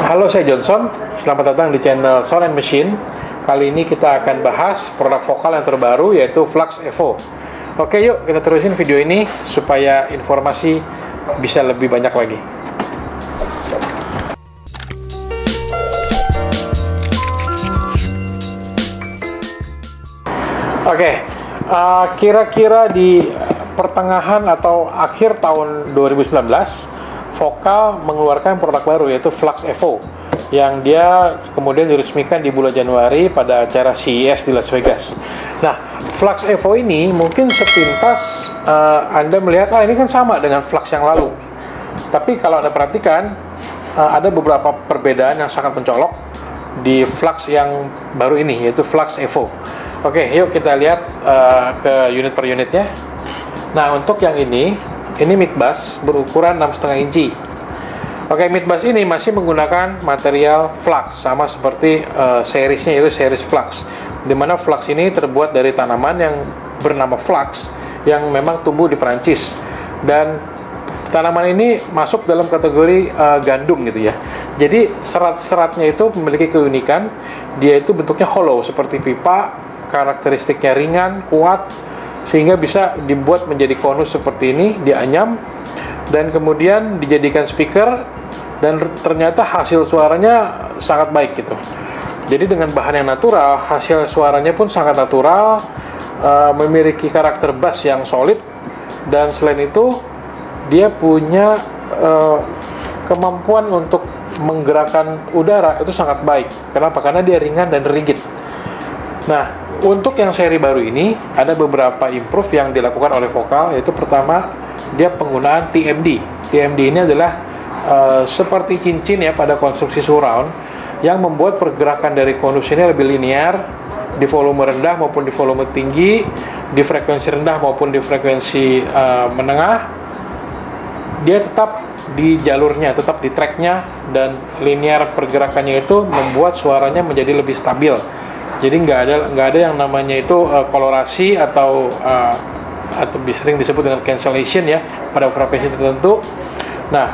Halo, saya Johnson. Selamat datang di channel Sound and Machine. Kali ini kita akan bahas produk vokal yang terbaru, yaitu Flux Evo. Oke, yuk kita terusin video ini supaya informasi bisa lebih banyak lagi. Oke, kira-kira di pertengahan atau akhir tahun 2019, Vokal mengeluarkan produk baru yaitu Flux Evo, yang dia kemudian diresmikan di bulan Januari pada acara CES di Las Vegas. Nah, Flux Evo ini mungkin sepintas Anda melihat, ini kan sama dengan Flux yang lalu. Tapi kalau Anda perhatikan, ada beberapa perbedaan yang sangat mencolok di Flux yang baru ini, yaitu Flux Evo. Oke, yuk kita lihat ke unit per unitnya. Nah, untuk yang ini mic bass berukuran 6,5 inci. Oke, mic bass ini masih menggunakan material Flux, sama seperti seriesnya, yaitu series Flux, dimana Flux ini terbuat dari tanaman yang bernama Flux, yang memang tumbuh di Perancis. Dan tanaman ini masuk dalam kategori gandum gitu ya. Jadi serat-seratnya itu memiliki keunikan, dia itu bentuknya hollow seperti pipa, karakteristiknya ringan, kuat, sehingga bisa dibuat menjadi konus seperti ini, dianyam, dan kemudian dijadikan speaker, dan ternyata hasil suaranya sangat baik gitu. Jadi dengan bahan yang natural, hasil suaranya pun sangat natural, memiliki karakter bass yang solid, dan selain itu dia punya kemampuan untuk menggerakkan udara itu sangat baik. Kenapa? Karena dia ringan dan rigid. Nah, untuk yang seri baru ini ada beberapa improve yang dilakukan oleh Vokal, yaitu pertama, dia penggunaan TMD. TMD ini adalah seperti cincin ya pada konstruksi surround, yang membuat pergerakan dari konus ini lebih linear di volume rendah maupun di volume tinggi, di frekuensi rendah maupun di frekuensi menengah. Dia tetap di jalurnya, tetap di tracknya, dan linear pergerakannya itu membuat suaranya menjadi lebih stabil. Jadi nggak ada yang namanya itu kolorasi atau sering disebut dengan cancellation ya pada frekuensi tertentu. Nah,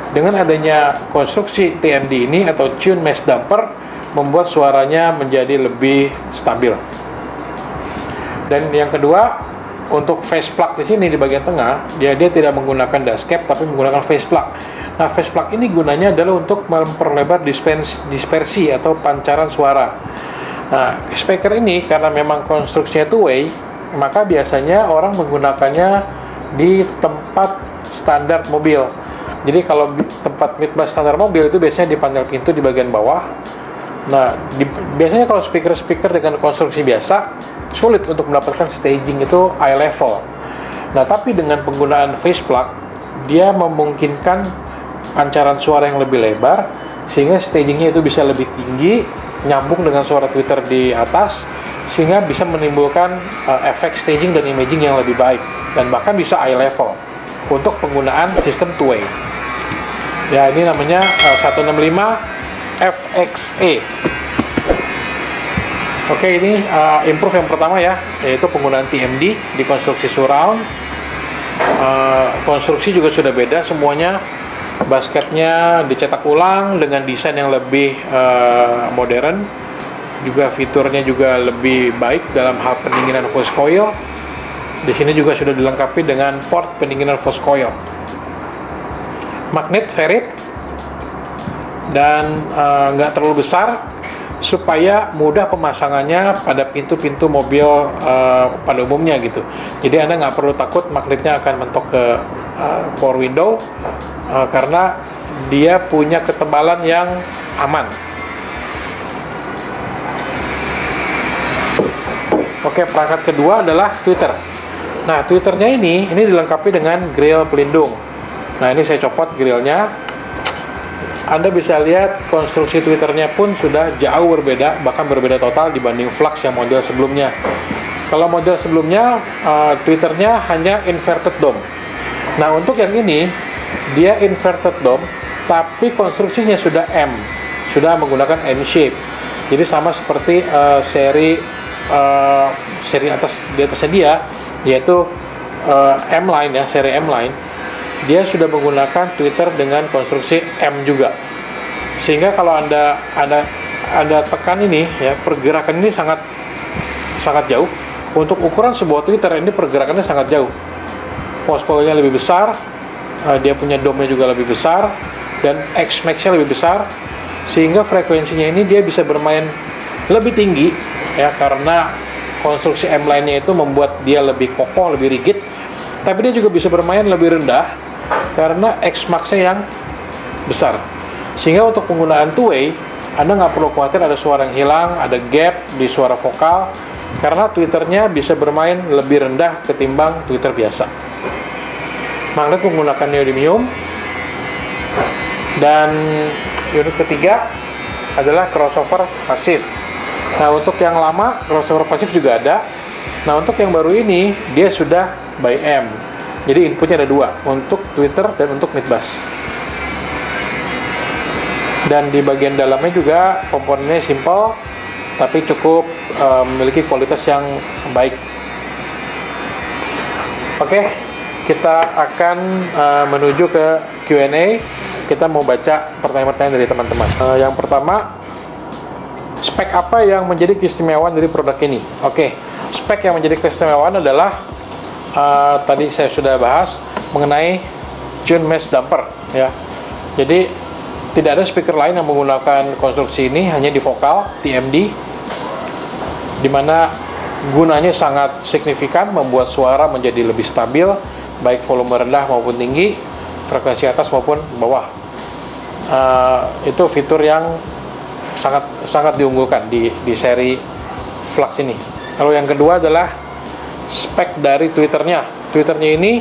dengan adanya konstruksi TMD ini atau tune mesh damper, membuat suaranya menjadi lebih stabil. Dan yang kedua, untuk face plug di sini di bagian tengah, dia tidak menggunakan dashcap tapi menggunakan face plug. Nah, face plug ini gunanya adalah untuk memperlebar dispersi atau pancaran suara. Nah, speaker ini karena memang konstruksinya two-way, maka biasanya orang menggunakannya di tempat standar mobil. Jadi kalau tempat mic bass standar mobil itu biasanya di panel pintu di bagian bawah. Nah, biasanya kalau speaker dengan konstruksi biasa, sulit untuk mendapatkan staging itu eye level. Nah, tapi dengan penggunaan face plug, dia memungkinkan pancaran suara yang lebih lebar, sehingga stagingnya itu bisa lebih tinggi, nyambung dengan suara Twitter di atas, sehingga bisa menimbulkan efek staging dan imaging yang lebih baik, dan bahkan bisa eye level untuk penggunaan sistem two-way. Ya, ini namanya 165 FXE. Oke, ini improve yang pertama ya, yaitu penggunaan TMD di konstruksi surround. Konstruksi juga sudah beda semuanya. Basketnya dicetak ulang dengan desain yang lebih modern, juga fiturnya juga lebih baik dalam hal pendinginan voice coil. Di sini juga sudah dilengkapi dengan port pendinginan voice coil, magnet ferrit, dan nggak terlalu besar supaya mudah pemasangannya pada pintu-pintu mobil pada umumnya gitu. Jadi Anda nggak perlu takut magnetnya akan mentok ke power window, karena dia punya ketebalan yang aman. Oke, perangkat kedua adalah tweeter. Nah, tweeternya ini dilengkapi dengan grill pelindung. Nah, ini saya copot grillnya. Anda bisa lihat konstruksi tweeternya pun sudah jauh berbeda, bahkan berbeda total dibanding Flux yang model sebelumnya. Kalau model sebelumnya, tweeternya hanya inverted dome. Nah, untuk yang ini, dia inverted dome, tapi konstruksinya sudah M, sudah menggunakan M shape. Jadi sama seperti seri di atasnya dia, yaitu M-Line ya, seri M-Line. Dia sudah menggunakan tweeter dengan konstruksi M juga, Sehingga kalau Anda tekan ini ya, pergerakan ini sangat jauh. Untuk ukuran sebuah tweeter ini pergerakannya sangat jauh. Force coil-nya lebih besar, dia punya dome-nya juga lebih besar, dan X-max-nya lebih besar, sehingga frekuensinya ini dia bisa bermain lebih tinggi ya, karena konstruksi M-line-nya itu membuat dia lebih kokoh, lebih rigid. Tapi dia juga bisa bermain lebih rendah karena X-max-nya yang besar. Sehingga untuk penggunaan two-way, Anda nggak perlu khawatir ada suara yang hilang, ada gap di suara vokal, karena tweeternya bisa bermain lebih rendah ketimbang tweeter biasa. Magnet menggunakan neodymium. Dan unit ketiga adalah crossover pasif. Nah, untuk yang lama crossover pasif juga ada. Nah, untuk yang baru ini dia sudah by M. Jadi inputnya ada dua, untuk tweeter dan untuk mid bass. Dan di bagian dalamnya juga komponennya simple, tapi cukup memiliki kualitas yang baik. Oke, kita akan menuju ke Q&A. Kita mau baca pertanyaan-pertanyaan dari teman-teman. Yang pertama, spek apa yang menjadi keistimewaan dari produk ini? Oke, spek yang menjadi keistimewaan adalah tadi saya sudah bahas mengenai tune mesh damper ya. Jadi tidak ada speaker lain yang menggunakan konstruksi ini, hanya di vokal TMD, dimana gunanya sangat signifikan, membuat suara menjadi lebih stabil, baik volume rendah maupun tinggi, frekuensi atas maupun bawah. Itu fitur yang sangat diunggulkan di seri Flux ini. Lalu yang kedua adalah spek dari tweeternya. Tweeternya ini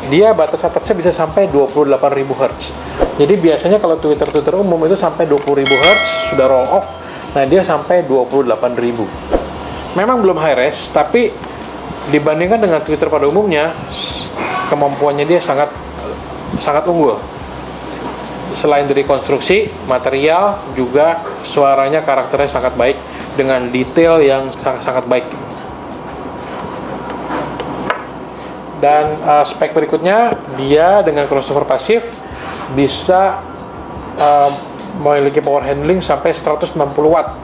dia batas atasnya bisa sampai 28.000 Hz. Jadi biasanya kalau tweeter umum itu sampai 20.000 Hz sudah roll off. Nah, dia sampai 28.000. Memang belum high res, tapi dibandingkan dengan tweeter pada umumnya, kemampuannya dia sangat unggul. Selain dari konstruksi, material, juga suaranya karakternya sangat baik dengan detail yang sangat baik. Dan spek berikutnya, dia dengan crossover pasif bisa memiliki power handling sampai 160 watt.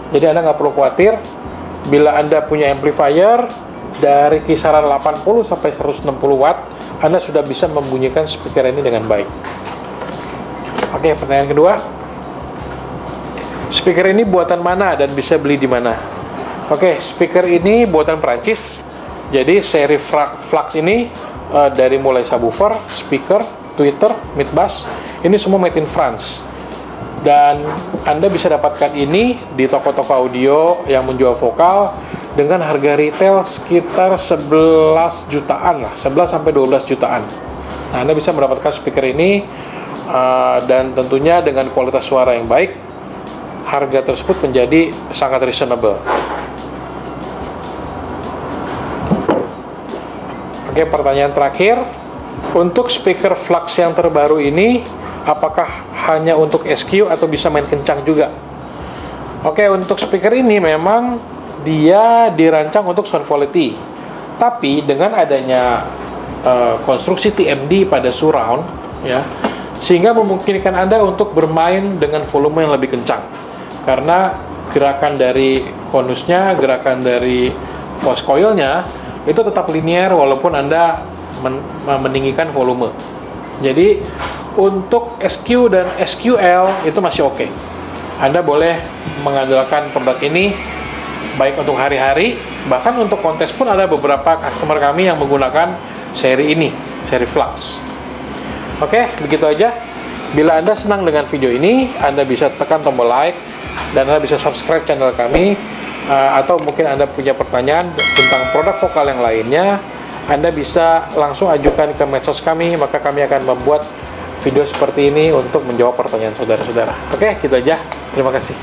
Jadi Anda nggak perlu khawatir bila Anda punya amplifier dari kisaran 80 sampai 160 watt, Anda sudah bisa membunyikan speaker ini dengan baik. Oke, pertanyaan kedua. Speaker ini buatan mana dan bisa beli di mana? Oke, speaker ini buatan Prancis. Jadi seri Flux ini dari mulai subwoofer, speaker, tweeter, mid bass, ini semua made in France. Dan Anda bisa dapatkan ini di toko-toko audio yang menjual vokal dengan harga retail sekitar 11 jutaan lah, 11 sampai 12 jutaan. Nah, Anda bisa mendapatkan speaker ini dan tentunya dengan kualitas suara yang baik, harga tersebut menjadi sangat reasonable. Oke, pertanyaan terakhir. Untuk speaker Flux yang terbaru ini, apakah hanya untuk SQ atau bisa main kencang juga? Oke, untuk speaker ini memang dia dirancang untuk sound quality. Tapi dengan adanya konstruksi TMD pada surround, ya, sehingga memungkinkan Anda untuk bermain dengan volume yang lebih kencang. Karena gerakan dari konusnya, gerakan dari voice coil-nya itu tetap linear walaupun Anda meninggikan volume. Jadi untuk SQ dan SQL itu masih oke. Anda boleh mengandalkan produk ini baik untuk hari-hari, bahkan untuk kontes pun ada beberapa customer kami yang menggunakan seri ini, seri Flux. Oke, begitu aja. Bila Anda senang dengan video ini, Anda bisa tekan tombol like dan Anda bisa subscribe channel kami. Atau mungkin Anda punya pertanyaan tentang produk vokal yang lainnya, Anda bisa langsung ajukan ke medsos kami, maka kami akan membuat video seperti ini untuk menjawab pertanyaan saudara-saudara. Oke, gitu aja. Terima kasih.